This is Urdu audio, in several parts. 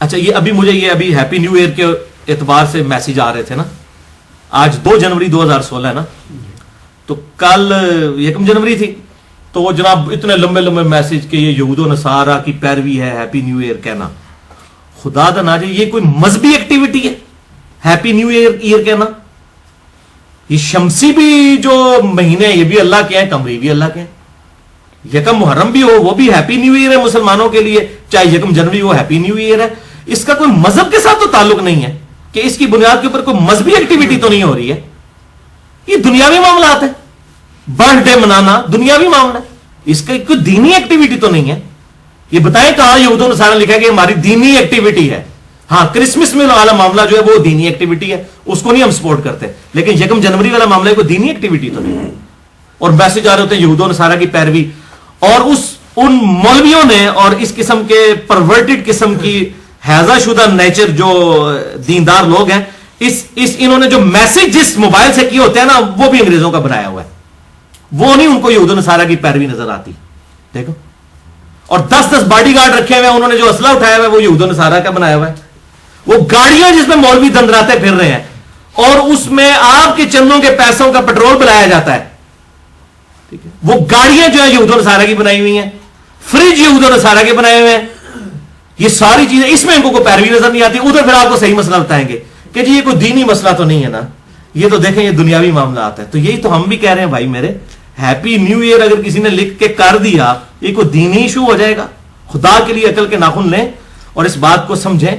اچھا یہ ابھی مجھے یہ ابھی ہیپی نیو ایئر کے اعتبار سے میسج آ رہے تھے نا, آج 2 جنوری 2016 ہے نا, تو کل 1 جنوری تھی, تو وہ جناب اتنے لمبے لمبے میسج کہ یہ یہود و نصارہ کی پیروی ہے ہیپی نیو ایئر کہنا. خدا دا ناجے یہ کوئی مذہبی ایکٹیویٹی ہے ہیپی نیو ایئر کہنا؟ یہ شمسی بھی جو مہینے یہ بھی اللہ کے ہیں, قمری بھی اللہ کے ہیں. 1 محرم بھی ہو وہ بھی ہیپی نیو ایئر ہے مسلمانوں کے لیے, چاہے 1 جنوری ہو ہیپی نیو ایئر ہے. اس کا کوئی مذہب کے ساتھ تو تعلق نہیں ہے کہ اس کی بنیاد کے اوپر کوئی مذہبی ایکٹیویٹی تو نہیں ہو رہی ہے. یہ دنیاوی معاملات ہے, برتھ ڈے منانا دنیاوی معاملہ ہے, اس کا کوئی دینی ایکٹیویٹی تو نہیں ہے. یہ بتائیں کہاں یہود و نصارہ لکھا ہے کہ ہماری دینی ایکٹیویٹی ہے. ہاں کرسمس میں والا معاملہ جو ہے وہ دینی ایکٹیویٹی ہے, اس کو نہیں ہم سپورٹ کرتے, لیکن 1 جنوری والا معاملہ کوئی دینی ایکٹیویٹی تو نہیں ہے. اور میسج آ رہے ہوتے ہیں یہود و نصارہ کی پیروی, اور ان مولویوں نے اور اس قسم کے پرورٹڈ قسم کی حیضہ شدہ نیچر جو دیندار لوگ ہیں, انہوں نے جو میسج جس موبائل سے کیے ہوتے ہیں نا وہ بھی انگریزوں کا بنایا ہوا ہے. وہ نہیں ان کو یہود و نصارہ کی پیروی نظر آتی. دیکھو, اور 10 باڈی گارڈ رکھے ہوئے ہیں, انہوں نے جو اسلحہ اٹھایا ہوا ہے وہ یہود و نصارہ کا بنایا ہوا ہے. وہ گاڑیاں جس میں مولوی دندراتے پھر رہے ہیں, اور اس میں آپ کے چندوں کے پیسوں کا پیٹرول بلایا جاتا ہے. ٹھیک ہے, وہ گاڑیاں جو ہے یہود و نصارہ کی بنائی ہوئی ہیں, فریج یہود و نصارہ کے بنائے ہوئے ہیں. یہ ساری چیزیں, اس میں ان کو کوئی پیروی نظر نہیں آتی. ادھر پھر آپ کو صحیح مسئلہ بتائیں گے کہ جی یہ کوئی دینی مسئلہ تو نہیں ہے نا, یہ تو دیکھیں یہ دنیاوی معاملات ہے. تو یہی تو ہم بھی کہہ رہے ہیں بھائی میرے, ہیپی نیو ایئر اگر کسی نے لکھ کے کر دیا یہ کوئی دینی ایشو ہو جائے گا؟ خدا کے لیے عقل کے ناخن لیں اور اس بات کو سمجھیں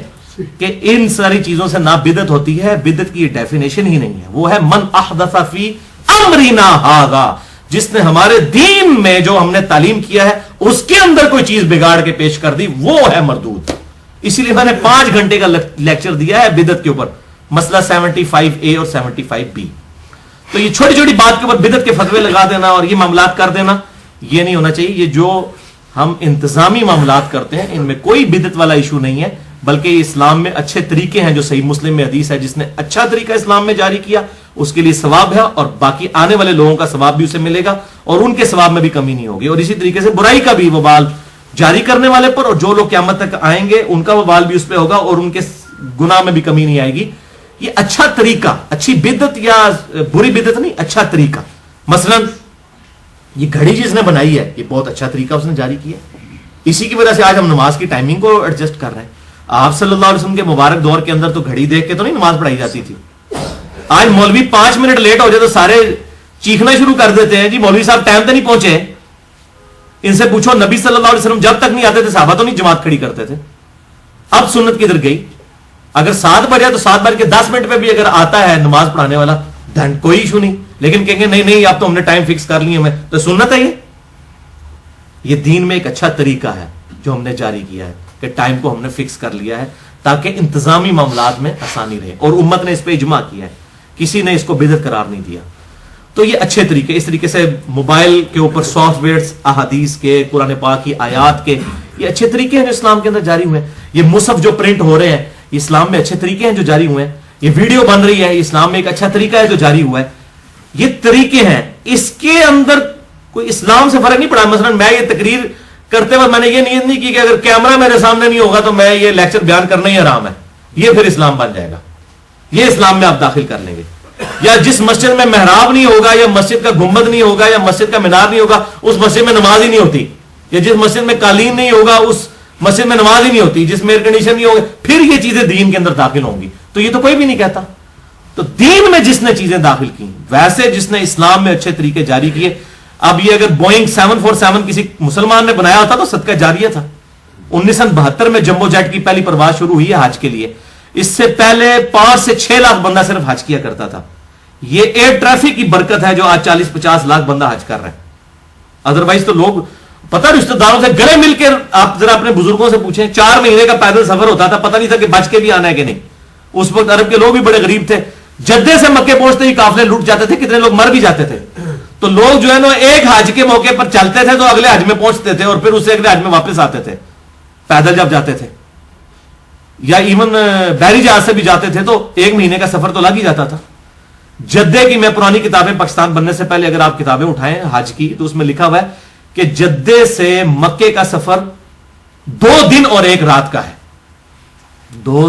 کہ ان ساری چیزوں سے نہ بدعت ہوتی ہے. بدعت کی ڈیفینیشن ہی نہیں ہے, وہ ہے من احدث فی امرنا ھذا, جس نے ہمارے دین میں جو ہم نے تعلیم کیا ہے اس کے اندر کوئی چیز بگاڑ کے پیش کر دی, وہ ہے مردود. اسی لیے میں نے 5 گھنٹے کا لیکچر دیا ہے بدعت کے اوپر, مسئلہ 75A اور 75B. تو یہ چھوٹی چھوٹی بات کے اوپر بدعت کے فتوے لگا دینا اور یہ معاملات کر دینا, یہ نہیں ہونا چاہیے. یہ جو ہم انتظامی معاملات کرتے ہیں ان میں کوئی بدعت والا ایشو نہیں ہے, بلکہ اسلام میں اچھے طریقے ہیں. جو صحیح مسلم میں حدیث ہے, جس نے اچھا طریقہ اسلام میں جاری کیا اس کے لیے ثواب ہے, اور باقی آنے والے لوگوں کا ثواب بھی اسے ملے گا, اور ان کے ثواب میں بھی کمی نہیں ہوگی. اور اسی طریقے سے برائی کا بھی وبال جاری کرنے والے پر, اور جو لوگ قیامت تک آئیں گے ان کا وبال بھی اس پہ ہوگا, اور ان کے گناہ میں بھی کمی نہیں آئے گی. یہ اچھا طریقہ, اچھی بدعت یا بری بدعت نہیں, اچھا طریقہ. مثلا یہ گھڑی جس نے بنائی ہے یہ بہت اچھا طریقہ اس نے جاری کیا. اسی کی وجہ سے آج ہم نماز کی ٹائمنگ کو ایڈجسٹ کر رہے ہیں. آپ صلی اللہ علیہ وسلم کے مبارک دور کے اندر تو گھڑی دیکھ کے تو نہیں نماز پڑھائی جاتی تھی. آج مولوی 5 منٹ لیٹ ہو جائے تو سارے چیخنا شروع کر دیتے ہیں, جی مولوی صاحب ٹائم تو نہیں پہنچے. ان سے پوچھو نبی صلی اللہ علیہ وسلم جب تک نہیں آتے تھے صحابہ تو نہیں جماعت کھڑی کرتے تھے. اب سنت کدھر گئی؟ اگر 7 بجے تو 7:10 پہ بھی اگر آتا ہے نماز پڑھانے والا دن کوئی ایشو نہیں, لیکن کہیں گے نہیں اب تو ہم نے ٹائم فکس کر لیے, میں تو سنت ہے. یہ دین میں ایک اچھا طریقہ ہے جو ہم نے جاری کیا ہے کہ ٹائم کو ہم نے فکس کر لیا ہے تاکہ انتظامی معاملات میں آسانی رہے, اور امت نے اس پہ اجماع کیا ہے, کسی نے اس کو بدعت قرار نہیں دیا. تو یہ اچھے طریقے, اس طریقے سے موبائل کے اوپر سافٹ ویئرز احادیث کے, قرآن پاک کی آیات کے, یہ اچھے طریقے ہیں جو اسلام کے اندر جاری ہوئے ہیں. یہ مصحف جو پرنٹ ہو رہے ہیں یہ اسلام میں اچھے طریقے ہیں جو جاری ہوئے ہیں. یہ ویڈیو بن رہی ہے یہ اسلام میں ایک اچھا طریقہ ہے جو جاری ہوا ہے. یہ طریقے ہیں, اس کے اندر کوئی اسلام سے فرق نہیں پڑا. مثلا میں یہ تقریر کرتے وقت میں نے یہ نیت نہیں کی کہ اگر کیمرہ میرے سامنے نہیں ہوگا تو میں یہ لیکچر بیان کرنا ہی حرام ہے, یہ پھر اسلام بن جائے گا. یہ اسلام میں آپ داخل کر لیں گے. یا جس مسجد میں محراب نہیں ہوگا, یا مسجد کا گنبد نہیں ہوگا, یا مسجد کا مینار نہیں ہوگا, اس مسجد میں نماز ہی نہیں ہوتی. یا جس مسجد میں قالین نہیں ہوگا اس مسجد میں نماز ہی نہیں ہوتی. جس میں ایئر کنڈیشن نہیں ہوگا, پھر یہ چیزیں دین کے اندر داخل ہوں گی. تو یہ تو کوئی بھی نہیں کہتا. تو دین میں جس نے چیزیں داخل کی, ویسے جس نے اسلام میں اچھے طریقے جاری کیے. اب یہ اگر بوئنگ 747 کسی مسلمان نے بنایا ہوتا تو صدقہ جاریہ تھا. 1972 میں جمبو جیٹ کی پہلی پرواز شروع ہوئی ہے حج کے لیے. اس سے پہلے 5 سے 6 لاکھ بندہ صرف حج کیا کرتا تھا. یہ ایئر ٹریفک کی برکت ہے جو آج 40-50 لاکھ بندہ حج کر رہے ہیں. ادروائز تو لوگ پتہ رشتہ داروں سے گلے مل کے, آپ ذرا اپنے بزرگوں سے پوچھیں, 4 مہینے کا پیدل سفر ہوتا تھا, پتہ نہیں تھا کہ بچ کے بھی آنا ہے کہ نہیں. اس وقت عرب کے لوگ بھی بڑے غریب تھے. جدے سے مکے پہنچتے ہی قافلے لوٹ جاتے تھے, کتنے لوگ مر بھی جاتے تھے. تو لوگ جو ہے نا ایک حج کے موقع پر چلتے تھے تو اگلے حج میں پہنچتے تھے, اور پھر اس سے اگلے حج میں واپس آتے تھے پیدل جب جاتے تھے. یا ایون بحری جہاز سے بھی جاتے تھے تو 1 مہینے کا سفر تو لگ ہی جاتا تھا. جدے کی, میں پرانی کتابیں پاکستان بننے سے پہلے اگر آپ کتابیں اٹھائیں حج کی تو اس میں لکھا ہوا ہے کہ جدے سے مکے کا سفر 2 دن اور 1 رات کا ہے. 2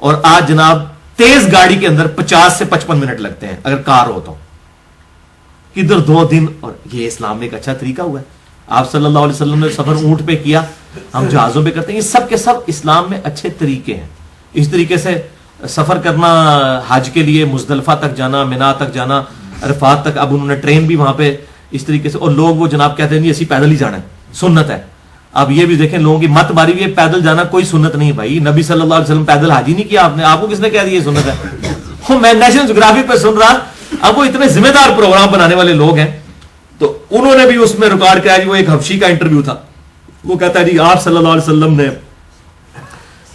اور آج جناب تیز گاڑی کے اندر 50 سے 55 منٹ لگتے ہیں اگر کار ہو تو. کدھر 2 دن. اور یہ اسلام میں ایک اچھا طریقہ ہوا ہے. آپ صلی اللہ علیہ وسلم نے سفر اونٹ پہ کیا, ہم جہازوں پہ کرتے ہیں. یہ سب کے سب اسلام میں اچھے طریقے ہیں. اس طریقے سے سفر کرنا, حج کے لیے مزدلفہ تک جانا, مینا تک جانا, عرفات تک, اب انہوں نے ٹرین بھی وہاں پہ اس طریقے سے. اور لوگ وہ جناب کہتے ہیں نہیں اسی پیدل ہی جانا ہے, سنت ہے. اب یہ بھی دیکھیں لوگوں کی مت ماری ہوئی ہے, پیدل جانا کوئی سنت نہیں بھائی. نبی صلی اللہ علیہ وسلم پیدل حج ہی نہیں کیا. آپ کو کس نے کہہ دیا یہ سنت ہے؟ میں نیشنل جغرافی پہ سن رہا, اب وہ اتنے ذمہ دار پروگرام بنانے والے لوگ ہیں, تو انہوں نے بھی اس میں ریکارڈ کیا. وہ ایک حبشی کا انٹرویو تھا, وہ کہتا ہے جی آپ صلی اللہ علیہ وسلم نے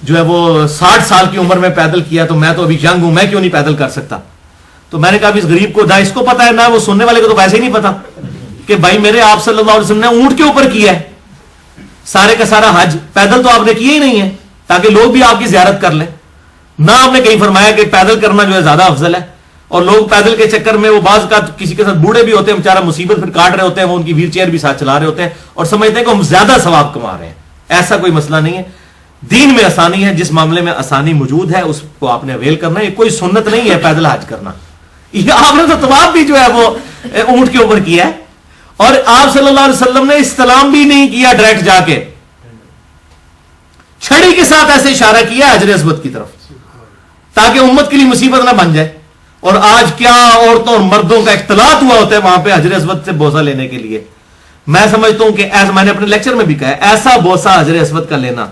جو ہے وہ 60 سال کی عمر میں پیدل کیا, تو میں تو ابھی ینگ ہوں, میں کیوں نہیں پیدل کر سکتا؟ تو میں نے کہا اس غریب کو نہ اس کو پتا ہے نہ وہ سننے والے کو تو ویسے ہی نہیں پتا کہ بھائی میرے آپ صلی اللہ علیہ وسلم نے اونٹ کے اوپر کیا ہے سارے کا سارا حج, پیدل تو آپ نے کیا ہی نہیں ہے تاکہ لوگ بھی آپ کی زیارت کر لیں. نہ آپ نے کہیں فرمایا کہ پیدل کرنا جو ہے زیادہ افضل ہے. اور لوگ پیدل کے چکر میں وہ بعض کا کسی کے ساتھ بوڑھے بھی ہوتے ہیں بیچارہ, مصیبت پھر کاٹ رہے ہوتے ہیں, وہ ان کی ویل چیئر بھی ساتھ چلا رہے ہوتے ہیں اور سمجھتے ہیں کہ ہم زیادہ ثواب کما رہے ہیں. ایسا کوئی مسئلہ نہیں ہے. دین میں آسانی ہے, جس معاملے میں آسانی موجود ہے اس کو آپ نے اویل کرنا ہے. یہ کوئی سنت نہیں ہے پیدل حج کرنا. یہ آپ نے تو طواف بھی جو ہے وہ اونٹ کے اوپر کیا ہے, اور آپ صلی اللہ علیہ وسلم نے استلام بھی نہیں کیا ڈائریکٹ جا کے, چھڑی کے ساتھ ایسے اشارہ کیا حجر اسود کی طرف تاکہ امت کے لیے مصیبت نہ بن جائے. اور آج کیا عورتوں اور مردوں کا اختلاط ہوا ہوتا ہے وہاں پہ حجر اسود سے بوسہ لینے کے لیے. میں سمجھتا ہوں کہ ایسا, میں نے اپنے لیکچر میں بھی کہا ہے, ایسا بوسہ حجر اسود کا لینا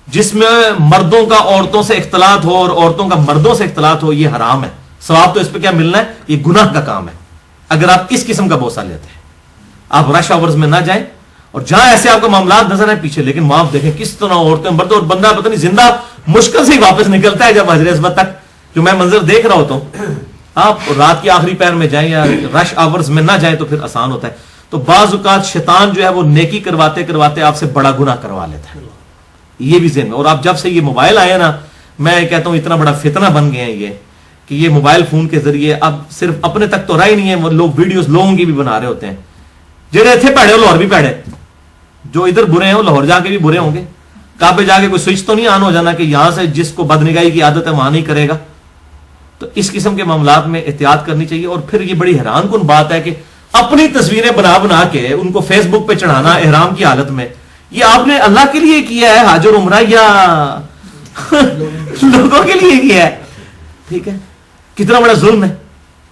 جس میں مردوں کا عورتوں سے اختلاط ہو اور عورتوں کا مردوں سے اختلاط ہو, یہ حرام ہے. ثواب تو اس پہ کیا ملنا ہے, یہ گناہ کا کام ہے اگر آپ اس قسم کا بوسہ لیتے ہیں. آپ رش آورز میں نہ جائیں, اور جہاں ایسے آپ کو معاملات نظر آئے پیچھے, لیکن وہاں آپ دیکھیں کس طرح عورتیں مرد, اور بندہ پتہ نہیں زندہ مشکل سے ہی واپس نکلتا ہے جب حجر اسود تک, جو میں منظر دیکھ رہا ہوتا ہوں. آپ رات کی آخری پہر میں جائیں یا رش آورز میں نہ جائیں تو پھر آسان ہوتا ہے. تو بعض اوقات شیطان جو ہے وہ نیکی کرواتے کرواتے آپ سے بڑا گناہ کروا لیتا ہے, یہ بھی ذہن میں. اور آپ جب سے یہ موبائل آئے نا, میں کہتا ہوں اتنا بڑا فتنہ بن گئے ہیں یہ, کہ یہ موبائل فون کے ذریعے اب صرف اپنے تک تو رہا ہی نہیں ہے, وہ لوگ ویڈیوز لوگوں کی بھی بنا رہے ہوتے ہیں. جڑے تھے پیڑے وہ لاہور بھی پیڑے, جو ادھر برے ہیں وہ لاہور جا کے بھی برے ہوں گے. کعبے جا کے کوئی سوئچ تو نہیں آن ہو جانا کہ یہاں سے جس کو بدنگاہی کی عادت ہے وہاں نہیں کرے گا. تو اس قسم کے معاملات میں احتیاط کرنی چاہیے. اور پھر یہ بڑی حیران کن بات ہے کہ اپنی تصویریں بنا بنا کے ان کو فیس بک پہ چڑھانا احرام کی حالت میں, یہ آپ نے اللہ کے لیے کیا ہے حج اور عمرہ یا لوگوں کے لیے کیا ہے؟ ٹھیک ہے, کتنا بڑا ظلم ہے.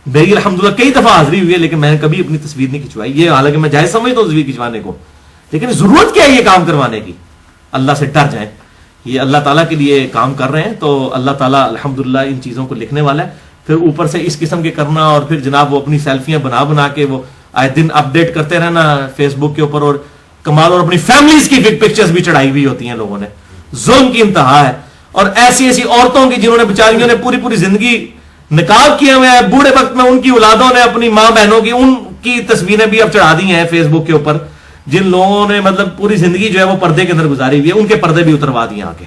میری الحمدللہ کئی دفعہ حاضری ہوئی ہے لیکن میں نے کبھی اپنی تصویر نہیں کھنچوائی. یہ حالانکہ میں جائز سمجھتا ہوں تصویر کھنچوانے کو, لیکن ضرورت کیا ہے یہ کام کروانے کی؟ اللہ سے ڈر جائیں, یہ اللہ تعالیٰ کے لیے کام کر رہے ہیں تو اللہ تعالیٰ الحمدللہ ان چیزوں کو لکھنے والا ہے. پھر اوپر سے اس قسم کے کرنا, اور پھر جناب وہ اپنی سیلفیاں بنا بنا کے وہ آئے دن اپ ڈیٹ کرتے رہنا فیس بک کے اوپر, اور کمال, اور اپنی فیملیز کی پکچرز بھی چڑھائی ہوئی ہوتی ہیں لوگوں نے. ظلم کی انتہا ہے. اور ایسی ایسی عورتوں کی جنہوں نے بیچاریوں نے پوری پوری زندگی نقاب کیے ہوئے ہیں, بوڑھے وقت میں ان کی اولادوں نے اپنی ماں بہنوں کی ان کی تصویریں بھی اب چڑھا دی ہیں فیس بک کے اوپر. جن لوگوں نے مطلب پوری زندگی جو ہے وہ پردے کے اندر گزاری ہوئی ہے, ان کے پردے بھی اتروا دیے آ کے.